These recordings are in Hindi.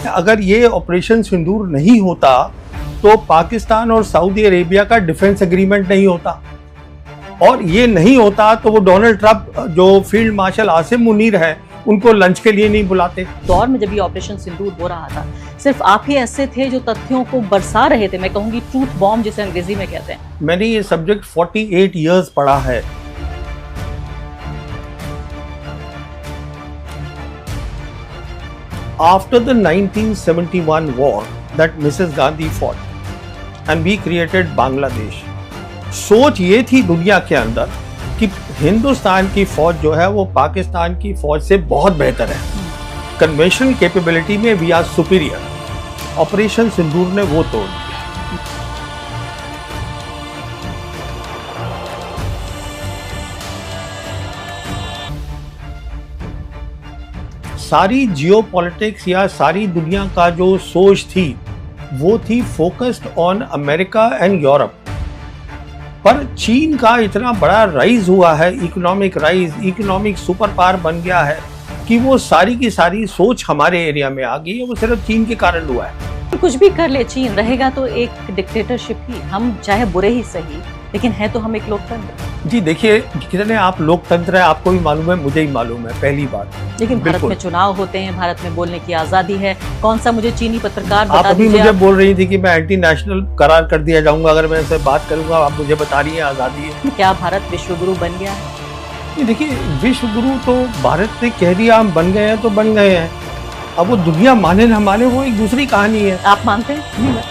अगर ये ऑपरेशन सिंदूर नहीं होता तो पाकिस्तान और सऊदी अरेबिया का डिफेंस एग्रीमेंट नहीं होता, और ये नहीं होता तो वो डोनाल्ड ट्रंप जो फील्ड मार्शल आसिम मुनीर है उनको लंच के लिए नहीं बुलाते। दौर में जब ये ऑपरेशन सिंदूर हो रहा था, सिर्फ आप ही ऐसे थे जो तथ्यों को बरसा रहे थे, मैं कहूंगी ट्रूथ बॉम्ब जिसे अंग्रेजी में कहते हैं। मैंने ये सब्जेक्ट 48 इयर्स पढ़ा है। After the 1971 war that Mrs. Gandhi fought and we created Bangladesh, सोच ये थी दुनिया के अंदर कि हिंदुस्तान की फौज जो है वो पाकिस्तान की फौज से बहुत बेहतर है, कन्वेंशनल कैपेबिलिटी में वी आर सुपीरियर। ऑपरेशन सिंदूर ने वो तोड़ दिया। सारी जियोपॉलिटिक्स या सारी दुनिया का जो सोच थी वो थी focused on America and Europe, पर चीन का इतना बड़ा राइज हुआ है, economic rise, economic super power बन गया है कि वो सारी की सारी सोच हमारे एरिया में आ गई है। वो सिर्फ चीन के कारण हुआ है। कुछ भी कर ले चीन, रहेगा तो एक डिक्टेटरशिप ही। हम चाहे बुरे ही सही, लेकिन है तो हम एक लोकतंत्र। जी देखिए, कितने आप लोकतंत्र है आपको भी मालूम है, मुझे ही मालूम है, पहली बात। लेकिन भारत में चुनाव होते हैं, भारत में बोलने की आजादी है। कौन सा मुझे चीनी पत्रकार बता आप अभी मुझे बोल रही थी कि मैं एंटी नेशनल करार कर दिया जाऊंगा अगर मैं इससे बात करूंगा, आप मुझे बता रही है आजादी है। क्या भारत विश्व गुरु बन गया है? देखिए, विश्व गुरु तो भारत ने कह दिया हम बन गए हैं तो बन गए हैं। अब वो दुनिया माने ना माने वो एक दूसरी कहानी है। आप मानते हैं?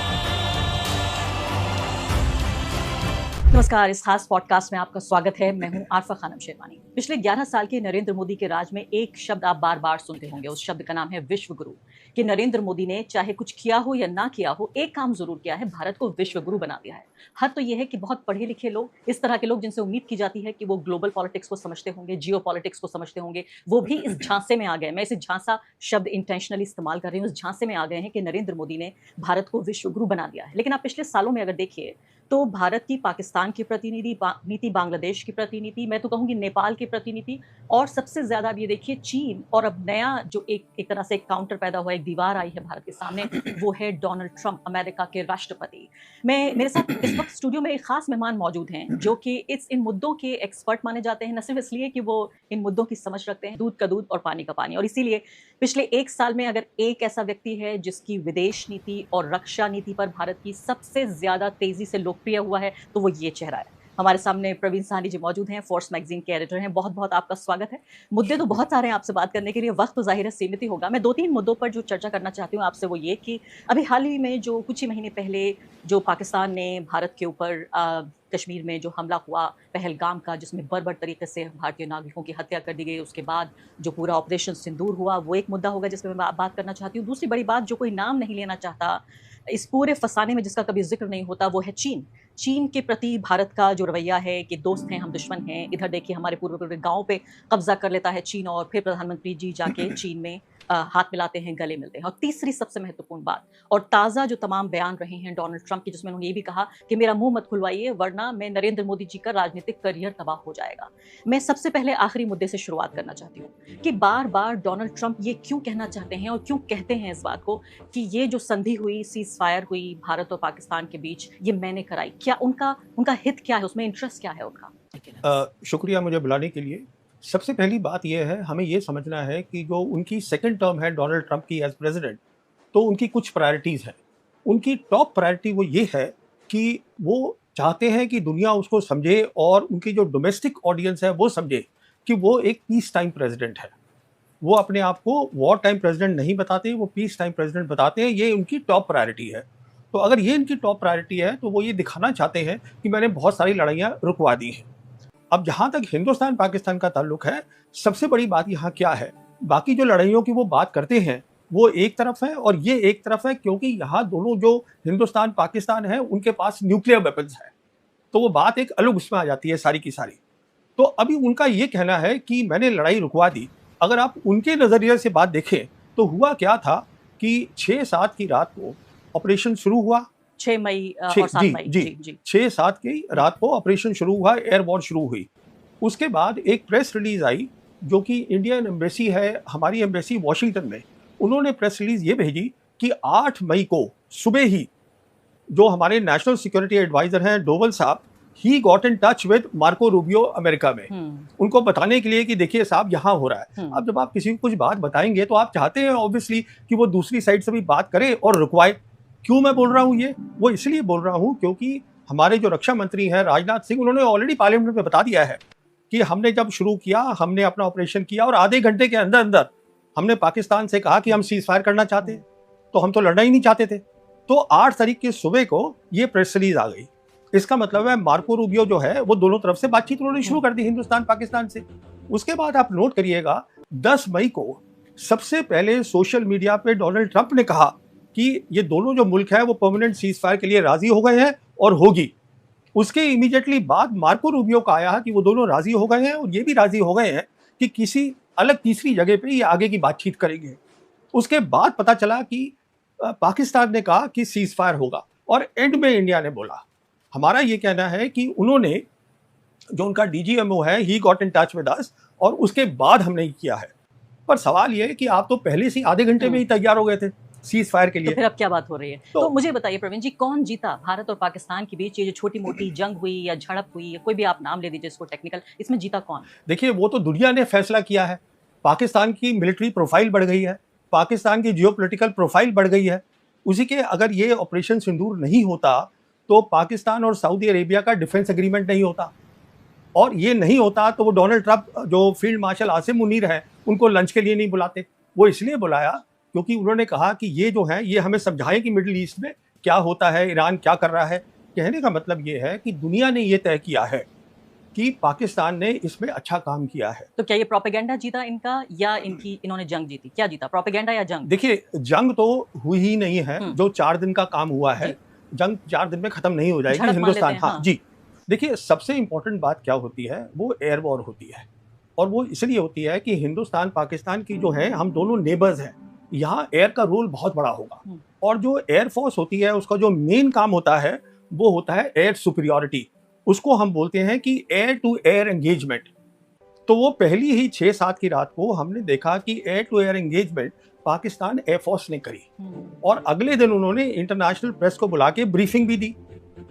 नमस्कार, इस खास पॉडकास्ट में आपका स्वागत है। मैं हूं आरफा खानम शेरवानी। पिछले 11 साल के नरेंद्र मोदी के राज में एक शब्द आप बार बार सुनते होंगे, उस शब्द का नाम है विश्व गुरु। कि नरेंद्र मोदी ने चाहे कुछ किया हो या ना किया हो, एक काम जरूर किया है, भारत को विश्व गुरु बना दिया है। हद तो यह है कि बहुत पढ़े लिखे लोग, इस तरह के लोग जिनसे उम्मीद की जाती है कि वो ग्लोबल पॉलिटिक्स को समझते होंगे, जियो पॉलिटिक्स को समझते होंगे, वो भी इस झांसे में आ गए। मैं इसे झांसा शब्द इंटेंशनली इस्तेमाल कर रही हूँ। इस झांसे में आ गए हैं कि नरेंद्र मोदी ने भारत को विश्व गुरु बना दिया है। लेकिन आप पिछले सालों में अगर देखिए तो भारत की पाकिस्तान की प्रतिनिधि नीति, बांग्लादेश की प्रतिनिधि, मैं तो कहूंगी नेपाल की प्रतिनिधि, और सबसे ज्यादा अब ये देखिए चीन, और अब नया जो एक तरह से एक काउंटर पैदा हुआ, एक दीवार आई है भारत के सामने, वो है डोनाल्ड ट्रंप, अमेरिका के राष्ट्रपति। मेरे साथ इस वक्त स्टूडियो में एक खास मेहमान मौजूद हैं जो कि इन मुद्दों के एक्सपर्ट माने जाते हैं, न सिर्फ इसलिए कि वो इन मुद्दों की समझ रखते हैं, दूध का दूध और पानी का पानी। और इसीलिए पिछले एक साल में अगर एक ऐसा व्यक्ति है जिसकी विदेश नीति और रक्षा नीति पर भारत की सबसे ज्यादा तेजी से लोकप्रिय हुआ है, तो वो ये चेहरा है। हमारे सामने प्रवीण साहनी जी मौजूद हैं, फोर्स मैगजीन के एडिटर हैं। बहुत बहुत आपका स्वागत है। मुद्दे तो बहुत सारे हैं आपसे बात करने के लिए, वक्त तो जाहिर है सीमित ही होगा। मैं 2-3 मुद्दों पर जो चर्चा करना चाहती हूँ आपसे, वो ये कि अभी हाल ही में जो कुछ ही महीने पहले जो पाकिस्तान ने भारत के ऊपर कश्मीर में जो हमला हुआ पहलगाम का, जिसमें बर्बर तरीके से भारतीय नागरिकों की हत्या कर दी गई, उसके बाद जो पूरा ऑपरेशन सिंदूर हुआ, वो एक मुद्दा होगा जिसमें मैं बात करना चाहती हूँ। दूसरी बड़ी बात जो कोई नाम नहीं लेना चाहता इस पूरे फसाने में, जिसका कभी जिक्र नहीं होता, वो है चीन। चीन के प्रति भारत का जो रवैया है कि दोस्त हैं हम दुश्मन हैं। इधर देखिए हमारे पूरे गांव पे कब्जा कर लेता है चीन, और फिर प्रधानमंत्री जी जाके चीन में हाथ मिलाते हैं, गले मिलते हैं। और तीसरी सबसे महत्वपूर्ण बात, और ताज़ा जो तमाम बयान रहे हैं डोनाल्ड ट्रंप के, जिसमें उन्होंने ये भी कहा कि मेरा मुंह मत खुलवाइए वरना मैं नरेंद्र मोदी जी का राजनीतिक करियर तबाह हो जाएगा। मैं सबसे पहले आखिरी मुद्दे से शुरुआत करना चाहती हूँ कि बार बार डोनाल्ड ट्रंप ये क्यों कहना चाहते हैं और क्यों कहते हैं इस बात को कि ये जो संधि हुई, सीज फायर हुई भारत और पाकिस्तान के बीच, ये मैंने कराई। क्या उनका हित क्या है उसमें, इंटरेस्ट क्या है उनका? शुक्रिया मुझे बुलाने के लिए। सबसे पहली बात यह है, हमें ये समझना है कि जो उनकी सेकंड टर्म है डोनाल्ड ट्रंप की एज प्रेसिडेंट, तो उनकी कुछ प्रायोरिटीज़ हैं। उनकी टॉप प्रायोरिटी वो ये है कि वो चाहते हैं कि दुनिया उसको समझे और उनकी जो डोमेस्टिक ऑडियंस है वो समझे कि वो एक पीस टाइम प्रेसिडेंट है। वो अपने आप को वॉर टाइम प्रेसिडेंट नहीं बताते, वो पीस टाइम प्रेसिडेंट बताते हैं। ये उनकी टॉप प्रायोरिटी है। तो अगर ये इनकी टॉप प्रायोरिटी है तो वो ये दिखाना चाहते हैं कि मैंने बहुत सारी लड़ाइयाँ रुकवा दी हैं। अब जहाँ तक हिंदुस्तान पाकिस्तान का ताल्लुक है, सबसे बड़ी बात यहाँ क्या है, बाकी जो लड़ाइयों की वो बात करते हैं वो एक तरफ है और ये एक तरफ है, क्योंकि यहाँ दोनों जो हिंदुस्तान पाकिस्तान है उनके पास न्यूक्लियर वेपन्स है, तो वो बात एक अलग उसमें आ जाती है सारी की सारी। तो अभी उनका ये कहना है कि मैंने लड़ाई रुकवा दी। अगर आप उनके नज़रिए से बात देखें तो हुआ क्या था कि 6-7 की रात को ऑपरेशन शुरू हुआ, 6 मई और 7 मई, जी 6-7 की रात को ऑपरेशन शुरू हुआ, एयर वॉर शुरू हुई। उसके बाद एक प्रेस रिलीज आई जो कि इंडियन एम्बेसी है, हमारी एम्बेसी वॉशिंगटन में, उन्होंने प्रेस रिलीज ये भेजी कि 8 मई को सुबह ही जो हमारे नेशनल सिक्योरिटी एडवाइजर हैं डोवल साहब, he got in touch with Marco Rubio America में, उनको बताने के लिए कि देखिए साहब यहाँ हो रहा है। अब जब आप किसी को कुछ बात बताएंगे तो आप चाहते हैं ऑब्वियसली कि वो दूसरी साइड से भी बात करे और रुकवाए। क्यों मैं बोल रहा हूँ ये? वो इसलिए बोल रहा हूँ क्योंकि हमारे जो रक्षा मंत्री हैं राजनाथ सिंह, उन्होंने ऑलरेडी पार्लियामेंट में बता दिया है कि हमने जब शुरू किया, हमने अपना ऑपरेशन किया और आधे घंटे के अंदर अंदर हमने पाकिस्तान से कहा कि हम सीज फायर करना चाहते हैं, तो हम तो लड़ना ही नहीं चाहते थे। तो 8 तारीख की सुबह को ये प्रेस रिलीज आ गई। इसका मतलब है मार्को रूबियो जो है वो दोनों तरफ से बातचीत उन्होंने शुरू कर दी, हिंदुस्तान पाकिस्तान से। उसके बाद आप नोट करिएगा 10 मई को सबसे पहले सोशल मीडिया पे डोनाल्ड ट्रंप ने कहा कि ये दोनों जो मुल्क है वो परमानेंट सीज फायर के लिए राजी हो गए हैं और होगी। उसके इमीडिएटली बाद मार्को रूबियो का आया कि वो दोनों राजी हो गए हैं और ये भी राजी हो गए हैं कि किसी अलग तीसरी जगह पे ये आगे की बातचीत करेंगे। उसके बाद पता चला कि पाकिस्तान ने कहा कि सीज फायर होगा और एंड में इंडिया ने बोला। हमारा ये कहना है कि उन्होंने, जो उनका डीजीएमओ है, he got in touch with us और उसके बाद हमने किया है। पर सवाल ये है कि आप तो पहले से आधे घंटे में ही तैयार हो गए थे सीज फायर के लिए। तो फिर अब क्या बात हो रही है? तो मुझे बताइए प्रवीण जी, कौन जीता भारत और पाकिस्तान के बीच? ये जो छोटी मोटी जंग हुई या झड़प हुई या कोई भी आप नाम ले दीजिए इसको टेक्निकल, इसमें जीता कौन? देखिए वो तो दुनिया ने फैसला किया है। पाकिस्तान की मिलिट्री प्रोफाइल बढ़ गई है, पाकिस्तान की जियोपॉलिटिकल प्रोफाइल बढ़ गई है। उसी के अगर ये ऑपरेशन सिंदूर नहीं होता तो पाकिस्तान और सऊदी अरेबिया का डिफेंस एग्रीमेंट नहीं होता, और ये नहीं होता तो वो डोनाल्ड ट्रंप जो फील्ड मार्शल आसिम मुनीर है उनको लंच के लिए नहीं बुलाते। वो इसलिए बुलाया क्योंकि उन्होंने कहा कि ये जो है ये हमें समझाएं कि मिडिल ईस्ट में क्या होता है, ईरान क्या कर रहा है। कहने का मतलब ये है कि दुनिया ने ये तय किया है कि पाकिस्तान ने इसमें अच्छा काम किया है। तो क्या ये प्रोपेगेंडा जीता इनका या इन्होंने जंग जीती? क्या जीता, प्रोपेगेंडा या जंग? देखिए जंग तो हुई ही नहीं है, जो 4 दिन का काम हुआ है, जंग 4 दिन में खत्म नहीं हो जाएगी हिंदुस्तान। हाँ जी, देखिए सबसे इंपॉर्टेंट बात क्या होती है, वो एयर वॉर होती है। और वो इसलिए होती है कि हिंदुस्तान पाकिस्तान की जो है, हम दोनों नेबर्स हैं, यहाँ एयर का रोल बहुत बड़ा होगा। और जो एयरफोर्स होती है उसका जो मेन काम होता है वो होता है एयर सुपीरियॉरिटी। उसको हम बोलते हैं कि एयर टू एयर एंगेजमेंट। तो वो पहली ही 6-7 की रात को हमने देखा कि air to air engagement Pakistan air force ने करी और अगले दिन उन्होंने इंटरनेशनल प्रेस को बुला के ब्रीफिंग भी दी।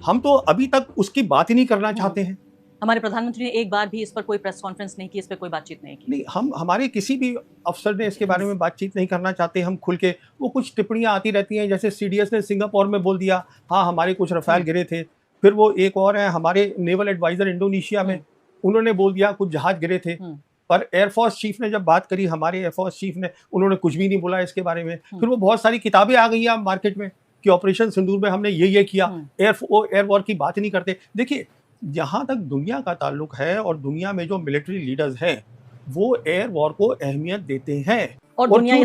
हम तो अभी तक उसकी बात ही नहीं करना चाहते हैं। हमारे प्रधानमंत्री ने एक बार भी इस पर कोई प्रेस कॉन्फ्रेंस नहीं की, इस पर कोई बातचीत नहीं की। नहीं, हमारे किसी भी अफसर ने इसके बारे में बातचीत नहीं करना चाहते हम खुल के। वो कुछ टिप्पणियां आती रहती हैं, जैसे सीडीएस ने सिंगापुर में बोल दिया हाँ हमारे कुछ रफाल गिरे थे। फिर वो एक और है हमारे नेवल एडवाइजर इंडोनेशिया में, उन्होंने बोल दिया कुछ जहाज गिरे थे। पर एयरफोर्स चीफ ने जब बात करी, हमारे एयरफोर्स चीफ ने, उन्होंने कुछ भी नहीं बोला इसके बारे में। फिर वो बहुत सारी किताबें आ गई हैं मार्केट में कि ऑपरेशन सिंदूर में हमने ये किया, एयर वॉर की बात ही नहीं करते। देखिए जहाँ तक दुनिया का ताल्लुक है और दुनिया में जो मिलिट्री लीडर्स हैं वो एयर वॉर को अहमियत देते हैं। और दुनिया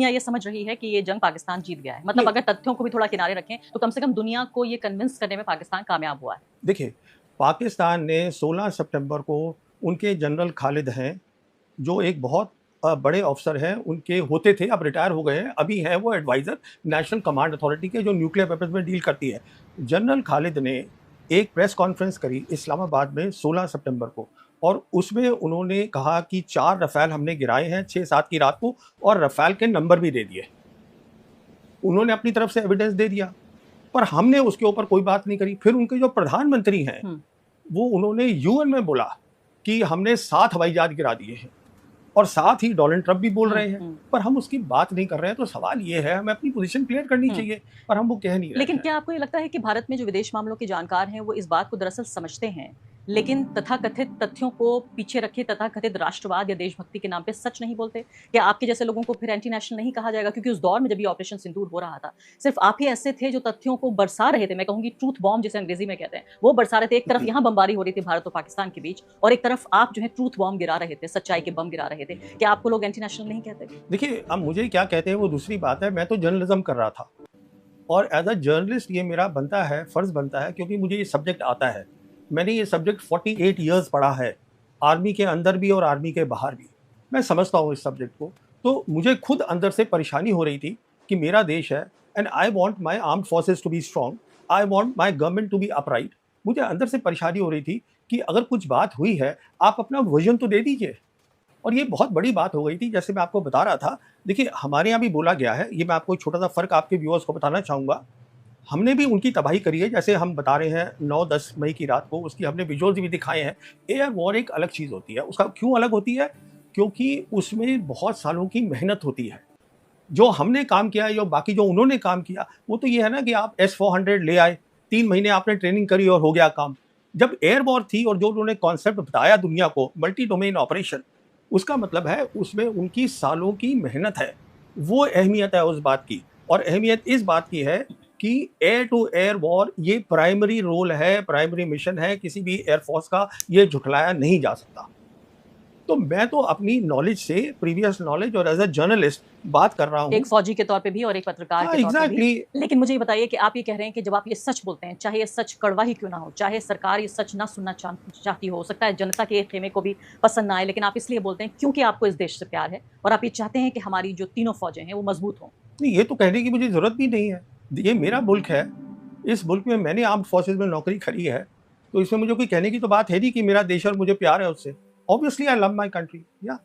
ये समझ रही है कि ये जंग पाकिस्तान जीत गया है। मतलब अगर तथ्यों को भी थोड़ा किनारे रखें तो कम से कम दुनिया को ये कन्विंस करने में पाकिस्तान कामयाब हुआ है। देखिए पाकिस्तान ने 16 सितंबर को उनके जनरल खालिद हैं जो एक बहुत बड़े अफसर हैं, उनके होते थे, अब रिटायर हो गए हैं, अभी हैं वो एडवाइज़र नेशनल कमांड अथॉरिटी के जो न्यूक्लियर वेपन्स में डील करती है। जनरल खालिद ने एक प्रेस कॉन्फ्रेंस करी इस्लामाबाद में 16 सितंबर को और उसमें उन्होंने कहा कि 4 रफ़ाल हमने गिराए हैं 6-7 की रात को और रफ़ाल के नंबर भी दे दिए। उन्होंने अपनी तरफ से एविडेंस दे दिया पर हमने उसके ऊपर कोई बात नहीं करी। फिर उनके जो प्रधानमंत्री हैं वो उन्होंने यूएन में बोला कि हमने 7 हवाई जहाज गिरा दिए हैं और साथ ही डोनाल्ड ट्रंप भी बोल रहे हैं, पर हम उसकी बात नहीं कर रहे हैं। तो सवाल ये है हमें अपनी पोजीशन क्लियर करनी चाहिए, पर हम वो कह नहीं रहे। लेकिन क्या आपको ये लगता है कि भारत में जो विदेश मामलों के जानकार हैं वो इस बात को दरअसल समझते हैं, लेकिन तथाकथित तथ्यों को पीछे रखे तथाकथित राष्ट्रवाद या देशभक्ति के नाम पे सच नहीं बोलते? क्या आपके जैसे लोगों को फिर एंटी नेशनल नहीं कहा जाएगा? क्योंकि उस दौर में जब ये ऑपरेशन सिंदूर हो रहा था सिर्फ आप ही ऐसे थे जो तथ्यों को बरसा रहे थे। मैं कहूंगी ट्रूथ बॉम्ब जिसे अंग्रेजी में कहते हैं, वो बरसा रहे थे। एक तरफ यहाँ बमबारी हो रही थी भारत और पाकिस्तान के बीच और एक तरफ आप जो है ट्रूथ बॉम्ब गिरा रहे थे, सच्चाई के बम गिरा रहे थे। क्या आपको लोग एंटी नेशनल नहीं कहते? देखिए अब मुझे क्या कहते हैं वो दूसरी बात है। मैं तो जर्नलिज्म कर रहा था और एज अ जर्नलिस्ट ये मेरा बनता है, फर्ज बनता है, क्योंकि मुझे ये सब्जेक्ट आता है। मैंने ये सब्जेक्ट 48 इयर्स पढ़ा है, आर्मी के अंदर भी और आर्मी के बाहर भी। मैं समझता हूँ इस सब्जेक्ट को। तो मुझे खुद अंदर से परेशानी हो रही थी कि मेरा देश है and I want my armed forces to be strong, I want my government to be upright. मुझे अंदर से परेशानी हो रही थी कि अगर कुछ बात हुई है आप अपना विजन तो दे दीजिए। और ये बहुत बड़ी बात हो गई थी, जैसे मैं आपको बता रहा था। देखिए, हमारे यहाँ भी बोला गया है, ये मैं आपको एक छोटा-सा फ़र्क आपके व्यूअर्स को बताना चाहूँगा। हमने भी उनकी तबाही करी है, जैसे हम बता रहे हैं 9-10 मई की रात को, उसकी हमने विजुअल्स भी दिखाए हैं। एयर वॉर एक अलग चीज़ होती है। उसका क्यों अलग होती है? क्योंकि उसमें बहुत सालों की मेहनत होती है। जो हमने काम किया है, जो बाकी जो उन्होंने काम किया, वो तो ये है ना कि आप S-400 ले आए, 3 महीने आपने ट्रेनिंग करी और हो गया काम। जब एयर वॉर थी और जो उन्होंने कॉन्सेप्ट बताया दुनिया को, मल्टी डोमेन ऑपरेशन, उसका मतलब है उसमें उनकी सालों की मेहनत है। वो अहमियत है उस बात की। और अहमियत इस बात की है कि एयर टू एयर वॉर ये प्राइमरी रोल है, प्राइमरी मिशन है किसी भी एयरफोर्स का, ये झुठलाया नहीं जा सकता। तो मैं तो अपनी नॉलेज से, प्रीवियस नॉलेज और एज अ जर्नलिस्ट बात कर रहा हूँ। एक फौजी के तौर पे भी और एक पत्रकार हाँ, के तौर पे भी। एग्जैक्टली। लेकिन मुझे ये बताइए कि आप ये कह रहे हैं कि जब आप ये सच बोलते हैं, चाहे ये सच कड़वा ही क्यों ना हो, चाहे सरकार ये सच ना सुनना चाहती हो सकता है जनता के खेमे को भी पसंद ना आए, लेकिन आप इसलिए बोलते हैं क्योंकि आपको इस देश से प्यार है और आप ये चाहते हैं कि हमारी जो तीनों फौजें हैं वो मजबूत हों। नहीं, ये तो कहने की मुझे ज़रूरत भी नहीं है। ये मेरा मुल्क है, इस मुल्क में मैंने आर्म्ड फोर्सेस में नौकरी करी है, तो इसमें मुझे कोई कहने की तो बात है नहीं कि मेरा देश और मुझे प्यार है उससे। Obviously I love my country. या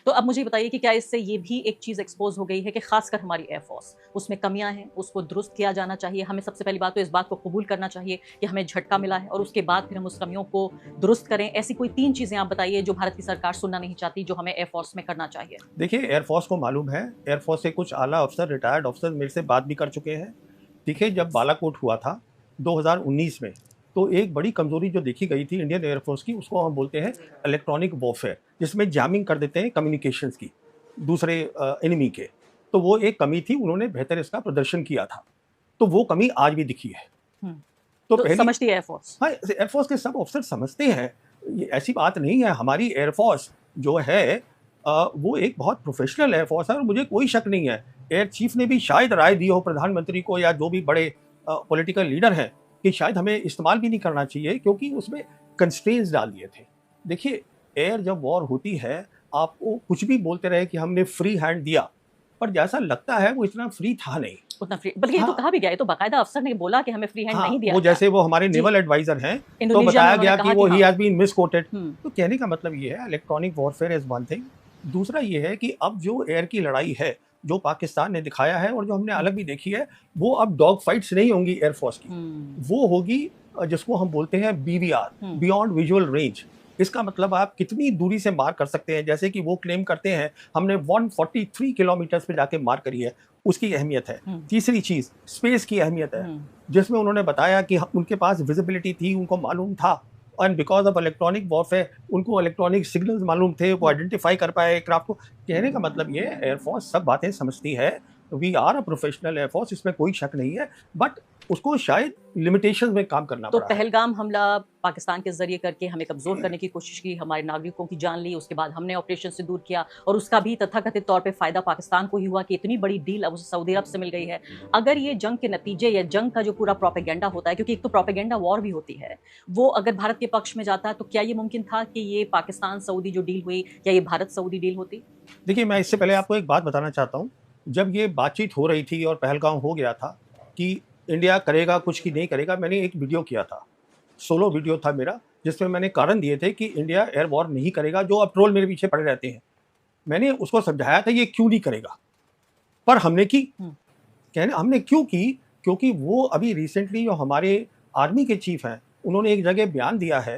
तो अब मुझे बताइए कि क्या इससे ये भी एक चीज़ एक्सपोज हो गई है कि खासकर हमारी एयरफोर्स, उसमें कमियां हैं, उसको दुरुस्त किया जाना चाहिए। हमें सबसे पहली बात तो इस बात को कबूल करना चाहिए कि हमें झटका मिला है और उसके बाद फिर हम उस कमियों को दुरुस्त करें। ऐसी कोई 3 चीज़ें आप बताइए जो भारत की सरकार सुनना नहीं चाहती, जो हमें एयरफोर्स में करना चाहिए। देखिए, एयरफोर्स को मालूम है, एयरफोर्स से कुछ आला अफसर, रिटायर्ड अफसर मेरे से बात भी कर चुके हैं। देखिए, जब बालाकोट हुआ था 2019 में, तो एक बड़ी कमज़ोरी जो देखी गई थी इंडियन एयरफोर्स की, उसको हम बोलते हैं इलेक्ट्रॉनिक वॉरफेयर, जिसमें जैमिंग कर देते हैं कम्युनिकेशंस की दूसरे एनिमी के। तो वो एक कमी थी, उन्होंने बेहतर इसका प्रदर्शन किया था। तो वो कमी आज भी दिखी है। हम्म, तो तो पहली समझती है एयरफोर्स। हाँ, एयरफोर्स के सब ऑफिसर समझते हैं। ये ऐसी बात नहीं है। हमारी एयरफोर्स जो है वो एक बहुत प्रोफेशनल एयरफोर्स है और मुझे कोई शक नहीं है, एयर चीफ ने भी शायद राय दी हो प्रधानमंत्री को या जो भी बड़े पॉलिटिकल लीडर हैं कि शायद हमें इस्तेमाल भी नहीं करना चाहिए, क्योंकि उसमें कंस्ट्रेंट्स डाल दिए थे। देखिए, एयर जब वॉर होती है, आपको कुछ भी बोलते रहे कि हमने फ्री हैंड दिया, पर जैसा लगता है वो इतना फ्री था नहीं। उतना फ्री, बल्कि ये तो हाँ, कहा भी गया है, तो बाकायदा अफसर ने बोला कि हमें फ्री हैंड हाँ, नहीं दिया वो गया। जैसे वो हमारे जी। नेवल एडवाइजर हैं, तो इंडोनेशिया में बताया उन्होंने गया कहा कि वो कि ही हाँ। Has been misquoted. हम्म, तो कहने का मतलब ये है, electronic warfare is one thing. दूसरा ये है कि अब जो एयर की लड़ाई है, जो पाकिस्तान ने दिखाया है और जो हमने अलग भी देखी है, वो अब डॉग फाइट्स नहीं होंगी एयरफोर्स की, वो होगी जिसको हम बोलते हैं BVR, बियॉन्ड विजुअल रेंज। इसका मतलब आप कितनी दूरी से मार कर सकते हैं, जैसे कि वो क्लेम करते हैं हमने 143 किलोमीटर्स पे जाके मार करी है, उसकी अहमियत है। तीसरी चीज़ स्पेस की अहमियत है, जिसमें उन्होंने बताया कि उनके पास विजिबिलिटी थी, उनको मालूम था, and because of electronic warfare उनको इलेक्ट्रॉनिक सिग्नल्स मालूम थे, वो आइडेंटिफाई कर पाए एयरक्राफ्ट को। कहने का मतलब ये एयरफोर्स सब बातें समझती है। We are a professional air force, इसमें कोई शक नहीं है, बट उसको शायद लिमिटेशंस में काम करना तो पड़ा है। पहलगाम हमला पाकिस्तान के जरिए करके हमें कमजोर करने की कोशिश की, हमारे नागरिकों की जान ली, उसके बाद हमने ऑपरेशन से दूर किया और उसका भी तथाकथित तौर पे फायदा पाकिस्तान को ही हुआ कि इतनी बड़ी डील अब उसे सऊदी अरब से मिल गई है। अगर ये जंग के नतीजे या जंग का जो पूरा प्रोपेगेंडा होता है, क्योंकि एक तो प्रोपेगेंडा वॉर भी होती है, वो अगर भारत के पक्ष में जाता है, तो क्या ये मुमकिन था कि ये पाकिस्तान सऊदी जो डील हुई या ये भारत सऊदी डील होती? देखिए, मैं इससे पहले आपको एक बात बताना चाहता हूँ। जब ये बातचीत हो रही थी और पहलगाम हो गया था कि इंडिया करेगा कुछ कि नहीं करेगा, मैंने एक वीडियो किया था, सोलो वीडियो था मेरा, जिसमें मैंने कारण दिए थे कि इंडिया एयर वॉर नहीं करेगा, जो अब ट्रोल मेरे पीछे पड़े रहते हैं। मैंने उसको समझाया था ये क्यों नहीं करेगा, पर हमने की। कहने हमने क्यों की? क्योंकि वो अभी रिसेंटली जो हमारे आर्मी के चीफ हैं, उन्होंने एक जगह बयान दिया है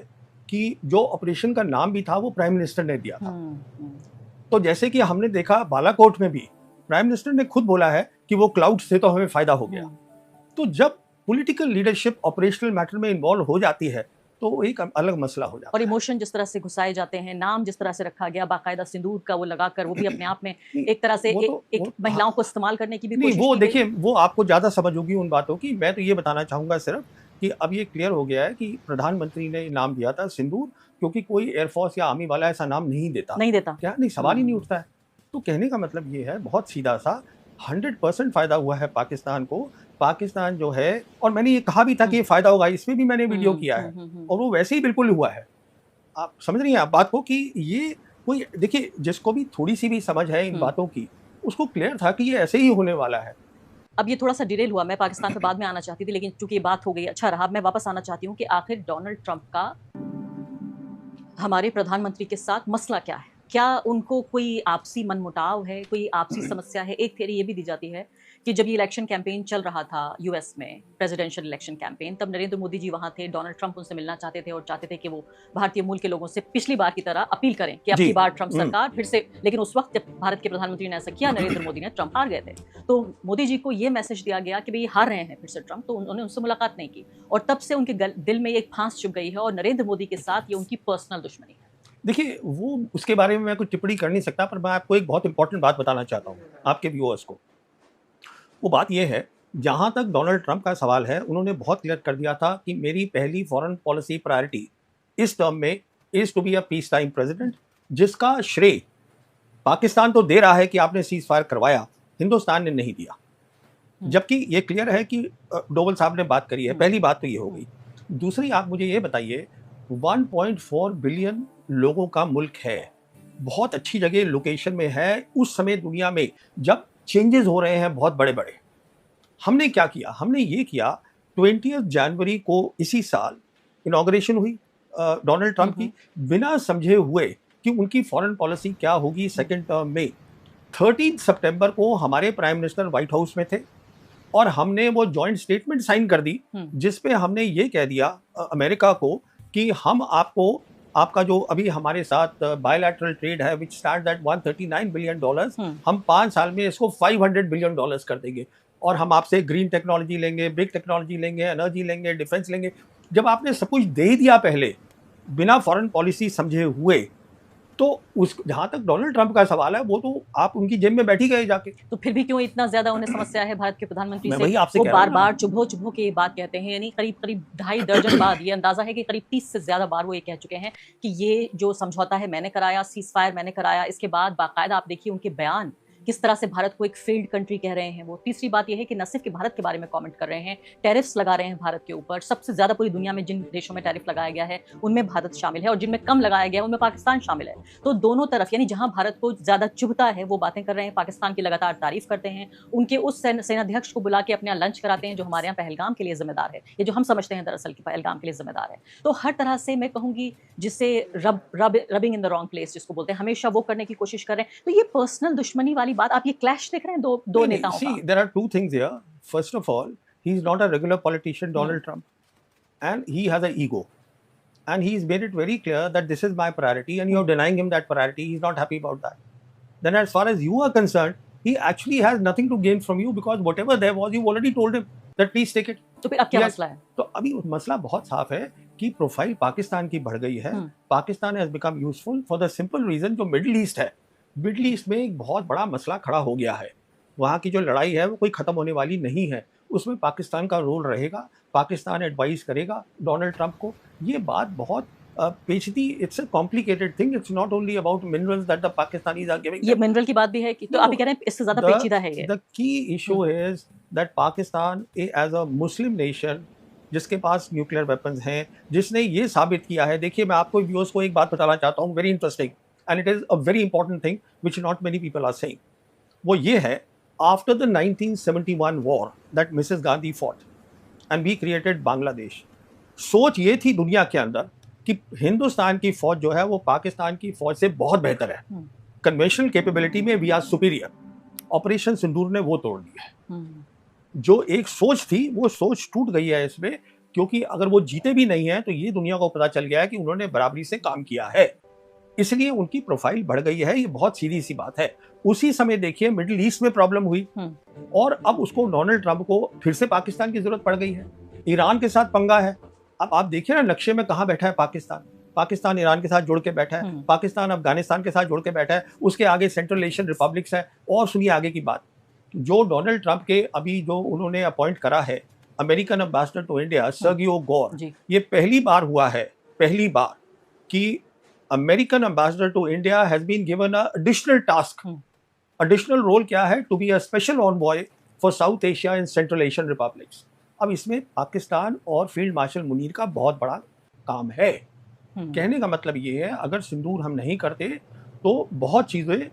कि जो ऑपरेशन का नाम भी था वो प्राइम मिनिस्टर ने दिया था। तो जैसे कि हमने देखा बालाकोट में भी प्राइम मिनिस्टर ने खुद बोला है कि वो क्लाउड से तो हमें फायदा हो गया। तो जब पॉलिटिकल लीडरशिप ऑपरेशनल मैटर में इन्वॉल्व हो जाती है, तो एक अलग मसला हो जाता और है। इमोशन जिस तरह से घुसाए जाते हैं, नाम जिस तरह से रखा गया, बाकायदा सिंदूर का वो लगाकर, वो भी अपने आप में एक तरह से एक महिलाओं को इस्तेमाल करने की भी नहीं, कोशिश वो की गई। देखिए, वो आपको ज़्यादा समझ होगी उन बातों की। मैं तो ये बताना चाहूँगा सिर्फ कि अब ये क्लियर हो गया है कि प्रधानमंत्री ने नाम दिया था सिंदूर, क्योंकि कोई एयरफोर्स या आर्मी वाला ऐसा नाम नहीं देता। नहीं देता। क्या नहीं, सवाल ही नहीं उठता है। तो कहने का मतलब ये है, बहुत सीधा सा, 100% फ़ायदा हुआ है पाकिस्तान को। पाकिस्तान जो है, और मैंने ये कहा भी था कि ये फ़ायदा होगा, इसमें भी मैंने वीडियो किया है, और वो वैसे ही बिल्कुल हुआ है। आप समझ रही हैं आप बात को कि ये कोई, देखिए, जिसको भी थोड़ी सी भी समझ है इन बातों की, उसको क्लियर था कि ये ऐसे ही होने वाला है। अब ये थोड़ा सा डिटेल हुआ, मैं पाकिस्तान पे बाद में आना चाहती थी, लेकिन चूंकि ये बात हो गई, अच्छा रहा। मैं वापस आना चाहती हूँ कि आखिर डोनाल्ड ट्रंप का हमारे प्रधानमंत्री के साथ मसला क्या है? क्या उनको कोई आपसी मनमुटाव है, कोई आपसी समस्या है? एक थ्योरी ये भी दी जाती है कि जब ये इलेक्शन कैंपेन चल रहा था यूएस में, प्रेसिडेंशियल इलेक्शन कैंपेन, तब नरेंद्र मोदी जी वहाँ थे, डोनाल्ड ट्रंप उनसे मिलना चाहते थे और चाहते थे कि वो भारतीय मूल के लोगों से पिछली बार की तरह अपील करें कि अब जी। की बार ट्रंप सरकार फिर से, लेकिन उस वक्त जब भारत के प्रधानमंत्री ने ऐसा किया, नरेंद्र मोदी ने, ट्रंप हार गए थे। तो मोदी जी को ये मैसेज दिया गया कि भई हार रहे हैं फिर से ट्रंप, तो उन्होंने उनसे मुलाकात नहीं की और तब से उनके दिल में एक फांस चुभ गई है और नरेंद्र मोदी के साथ ये उनकी पर्सनल दुश्मनी है। देखिए, वो उसके बारे में मैं कुछ टिप्पणी कर नहीं सकता, पर मैं आपको एक बहुत इंपॉर्टेंट बात बताना चाहता हूँ आपके व्यूअर्स को। वो बात ये है, जहाँ तक डोनाल्ड ट्रंप का सवाल है, उन्होंने बहुत क्लियर कर दिया था कि मेरी पहली फॉरेन पॉलिसी प्रायोरिटी इस टर्म में is to be a peace time president, जिसका श्रेय पाकिस्तान तो दे रहा है कि आपने सीज फायर करवाया, हिंदुस्तान ने नहीं दिया। जबकि ये क्लियर है कि डोवल साहब ने बात करी है। पहली बात तो ये हो गई। दूसरी, आप मुझे ये बताइए, 1.4 बिलियन लोगों का मुल्क है, बहुत अच्छी जगह लोकेशन में है, उस समय दुनिया में जब चेंजेस हो रहे हैं बहुत बड़े बड़े। हमने क्या किया? हमने ये किया, 20 जनवरी को इसी साल इनॉग्रेशन हुई डोनाल्ड ट्रंप की, बिना समझे हुए कि उनकी फॉरेन पॉलिसी क्या होगी सेकेंड टर्म में। 13 सितंबर को हमारे प्राइम मिनिस्टर व्हाइट हाउस में थे और हमने वो जॉइंट स्टेटमेंट साइन कर दी, जिस पे हमने ये कह दिया अमेरिका को कि हम आपको, आपका जो अभी हमारे साथ बायलैटरल ट्रेड है विच स्टार्ट एट $139 बिलियन, हम 5 साल में इसको $500 बिलियन कर देंगे और हम आपसे ग्रीन टेक्नोलॉजी लेंगे, बिग टेक्नोलॉजी लेंगे, एनर्जी लेंगे, डिफेंस लेंगे। जब आपने सब कुछ दे ही दिया पहले बिना फॉरेन पॉलिसी समझे हुए, तो उस, जहां तक डोनाल्ड ट्रंप का सवाल है, वो तो आप उनकी जेब में बैठी गए जाके। तो फिर भी क्यों इतना ज्यादा उन्हें समस्या है भारत के प्रधानमंत्री मैं से? वही आपसे वो कह रहा हूं बार ना। बार चुभो के ये बात कहते हैं, यानी करीब करीब 2.5 दर्जन बार, ये अंदाजा है कि करीब 30 से ज्यादा बार वो ये कह चुके हैं कि ये जो समझौता है मैंने कराया, सीज फायर मैंने कराया। इसके बाद बाकायदा आप देखिए उनके बयान किस तरह से भारत को एक फेल्ड कंट्री कह रहे हैं वो। तीसरी बात यह है कि न सिर्फ कि भारत के बारे में कमेंट कर रहे हैं, टैरिफ्स लगा रहे हैं भारत के ऊपर। सबसे ज्यादा पूरी दुनिया में जिन देशों में टैरिफ लगाया गया है उनमें भारत शामिल है और जिनमें कम लगाया गया है उनमें पाकिस्तान शामिल है। तो दोनों तरफ, यानी जहां भारत को ज्यादा चुभता है वो बातें कर रहे हैं, पाकिस्तान की लगातार तारीफ करते हैं, उनके उस सेनाध्यक्ष को बुला के अपने यहाँ लंच कराते हैं जो हमारे यहाँ पहलगाम के लिए जिम्मेदार है, ये जो हम समझते हैं दरअसल कि पहलगाम के लिए जिम्मेदार है। तो हर तरह से मैं कहूंगी जिसे rubbing in the wrong place जिसको बोलते हैं, हमेशा वो करने की कोशिश कर रहे हैं। तो ये पर्सनल दुश्मनी वाली बात, आप ये क्लैश देख रहे हैं दो नेताओं का। See, there are two things here. First of all, he's not a regular politician, Donald Trump, and he has an ego, and he's made it very clear that this is my priority, and you're denying him that priority. He's not happy about that. Then, as far as you are concerned, he actually has nothing to gain from you because whatever there was, you already told him that please take it. तो फिर अब क्या मसला है? तो अभी मसला बहुत साफ है कि प्रोफाइल पाकिस्तान की बढ़ गई है। Pakistan has become useful for the simple reason, जो मिडिल ईस्ट है, मिडिल ईस्ट में एक बहुत बड़ा मसला खड़ा हो गया है। वहाँ की जो लड़ाई है वो कोई ख़त्म होने वाली नहीं है, उसमें पाकिस्तान का रोल रहेगा, पाकिस्तान एडवाइस करेगा डोनाल्ड ट्रंप को। ये बात बहुत पेचीदी, it's a complicated thing, it's not only about minerals that the Pakistanis are giving. ये मिनरल की बात भी है कि, तो आप ये कह रहे हैं इससे ज़्यादा पेचीदा है ये। The key issue is that Pakistan as a Muslim nation जिसके पास न्यूक्लियर वेपन्स हैं, जिसने ये साबित किया है। देखिए, मैं आपको व्यूअर्स को एक बात बताना चाहता हूँ, very interesting, and it is a very important thing which not many people are saying. वो ये है, after the 1971 war that Mrs. Gandhi fought and we created Bangladesh, सोच ये थी दुनिया के अंदर कि हिंदुस्तान की फौज जो है वो पाकिस्तान की फौज से बहुत बेहतर है, कन्वेंशनल कैपेबिलिटी में वी आर सुपीरियर। ऑपरेशन सिंदूर ने वो तोड़ दिया है। जो एक सोच थी वो सोच टूट गई है इसमें, क्योंकि अगर वो जीते भी नहीं है तो ये दुनिया को पता चल गया है कि उन्होंने बराबरी से काम किया है, इसलिए उनकी प्रोफाइल बढ़ गई है। ये बहुत सीधी सी बात है। उसी समय देखिए मिडिल ईस्ट में प्रॉब्लम हुई और अब उसको डोनाल्ड ट्रंप को फिर से पाकिस्तान की जरूरत पड़ गई है। ईरान के साथ पंगा है। अब आप देखिए ना नक्शे में कहाँ बैठा है पाकिस्तान। पाकिस्तान ईरान के साथ जुड़ के बैठा है, पाकिस्तान अफगानिस्तान के साथ जुड़ के बैठा है, उसके आगे सेंट्रल एशियन रिपब्लिक्स है। और सुनिए आगे की बात, जो डोनाल्ड ट्रंप के अभी जो उन्होंने अपॉइंट करा है American ambassador to India Sergio Gor, ये पहली बार हुआ है, पहली बार कि American ambassador to India has been given a additional task. Additional role क्या है? To be a special envoy for South Asia and Central Asian republics. अब इसमें पाकिस्तान और फील्ड मार्शल मुनीर का बहुत बड़ा काम है। कहने का मतलब ये है, अगर सिंदूर हम नहीं करते तो बहुत चीजें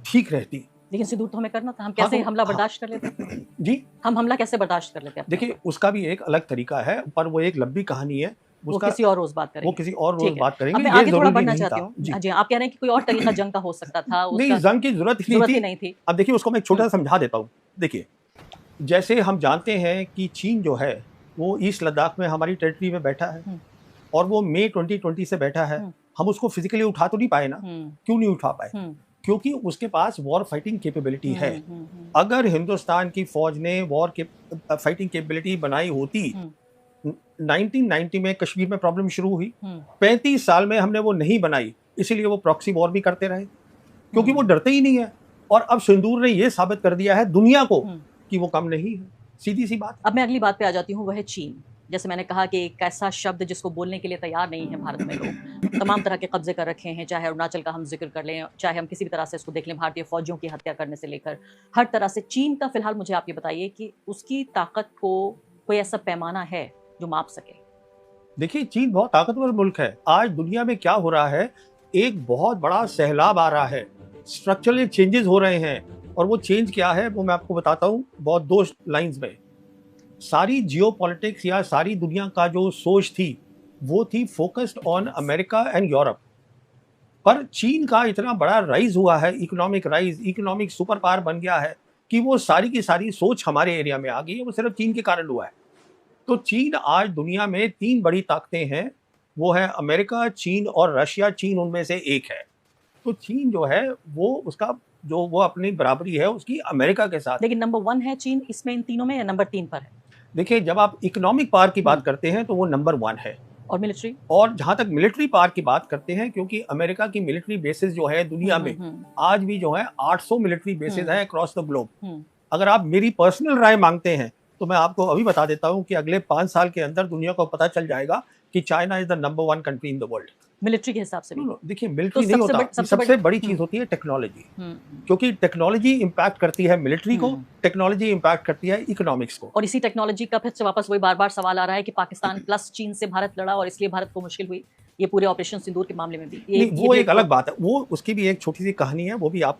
ठीक रहती। लेकिन सिंदूर तो हमें करना था, हम कैसे हमला बर्दाश्त कर लेते जी, हम हमला कैसे बर्दाश्त कर लेते? देखिए, उसका भी एक अलग तरीका है, पर वो एक लंबी कहानी है। वो उसका किसी और रोज बात वो करेंगे। किसी और रोज ठीक है। बात अब करेंगे, मैं ये आगे थोड़ा जरूरी बढ़ना नहीं चाहती था हूँ। जी। जी, आप कह रहे हैं कि कोई और तरीका जंग का हो सकता था, नहीं, उसका जंग की जरूरत ही जरूरत ही नहीं नहीं थी। थी। अब देखिए, उसको मैं एक छोटा सा समझा देता हूँ। देखिए, जैसे हम जानते हैं कि चीन जो है वो ईस्ट लद्दाख में हमारी टेरिटरी में बैठा है, हम्म, और वो मई 2020 से बैठा है। हम्म, हम उसको फिजिकली उठा तो नहीं पाए ना। हम्म, क्यों नहीं उठा पाए? हम्म, क्योंकि उसके पास वॉर फाइटिंग कैपेबिलिटी है। हम्म, अगर हिंदुस्तान की फौज ने वॉर के फाइटिंग कैपेबिलिटी बनाई होती, हम्म, 1990 में कश्मीर में प्रॉब्लम शुरू हुई, हम्म, 35 साल में हमने वो नहीं बनाई, इसीलिए वो प्रॉक्सी वॉर भी करते रहे, क्योंकि वो डरते ही नहीं है। और अब सिंदूर ने ये साबित कर दिया है दुनिया को हम्म। कि वो कम नहीं है। सीधी सी बात। अब मैं अगली बात पे आ जाती हूँ, वह है चीन। जैसे मैंने कहा कि एक ऐसा शब्द जिसको बोलने के लिए तैयार नहीं है भारत में लोग, तमाम तरह के कब्जे कर रखे हैं, चाहे अरुणाचल का हम जिक्र कर लें, चाहे हम किसी भी तरह से इसको देख लें, भारतीय फौजियों की हत्या करने से लेकर हर तरह से चीन का फिलहाल मुझे आप ये बताइए कि उसकी ताकत को कोई ऐसा पैमाना है जो माप सके। देखिए, चीन बहुत ताकतवर मुल्क है। आज दुनिया में क्या हो रहा है, एक बहुत बड़ा सैलाब आ रहा है, स्ट्रक्चरल चेंजेस हो रहे हैं। और वो चेंज क्या है वो मैं आपको बताता हूँ बहुत दो लाइंस में। सारी जियोपॉलिटिक्स या सारी दुनिया का जो सोच थी वो थी focused on America and Europe. पर चीन का इतना बड़ा राइज हुआ है, economic rise, economic super power बन गया है कि वो सारी की सारी सोच हमारे एरिया में आ गई है। वो सिर्फ चीन के कारण हुआ है। तो चीन आज दुनिया में तीन बड़ी ताकतें हैं, वो है अमेरिका, चीन और रशिया। चीन उनमें से एक है। तो चीन जो है वो उसका जो वो अपनी बराबरी है उसकी अमेरिका के साथ। लेकिन नंबर 1 है चीन इसमें, इन तीनों में, या नंबर 3 पर है? देखिए, जब आप इकोनॉमिक पावर की बात करते हैं तो वो नंबर 1 है। और मिलिट्री? और जहां तक मिलिट्री पावर की बात करते हैं, क्योंकि अमेरिका की मिलिट्री बेसिस जो है दुनिया में आज भी जो है 800 मिलिट्री बेसिस है अक्रॉस द ग्लोब। अगर आप मेरी पर्सनल राय मांगते हैं तो मैं आपको अभी बता देता हूं कि अगले 5 साल के अंदर दुनिया को पता चल जाएगा कि China is the number 1 country in the world. Military के हिसाब से भी? देखिए, मिलिट्री तो नहीं होता, सबसे बड़ी चीज हम्म, होती है टेक्नोलॉजी। क्योंकि टेक्नोलॉजी इंपैक्ट करती है मिलिट्री को, टेक्नोलॉजी इंपैक्ट करती है इकोनॉमिक्स को। और इसी टेक्नोलॉजी का फिर से वापस वही बार बार सवाल आ रहा है कि पाकिस्तान प्लस चीन से भारत लड़ा और इसलिए भारत को मुश्किल हुई। ये पूरे ऑपरेशन सिंदूर के मामले में भी नहीं, वो एक अलग बात है। वो उसकी भी एक छोटी सी कहानी है, वो भी आप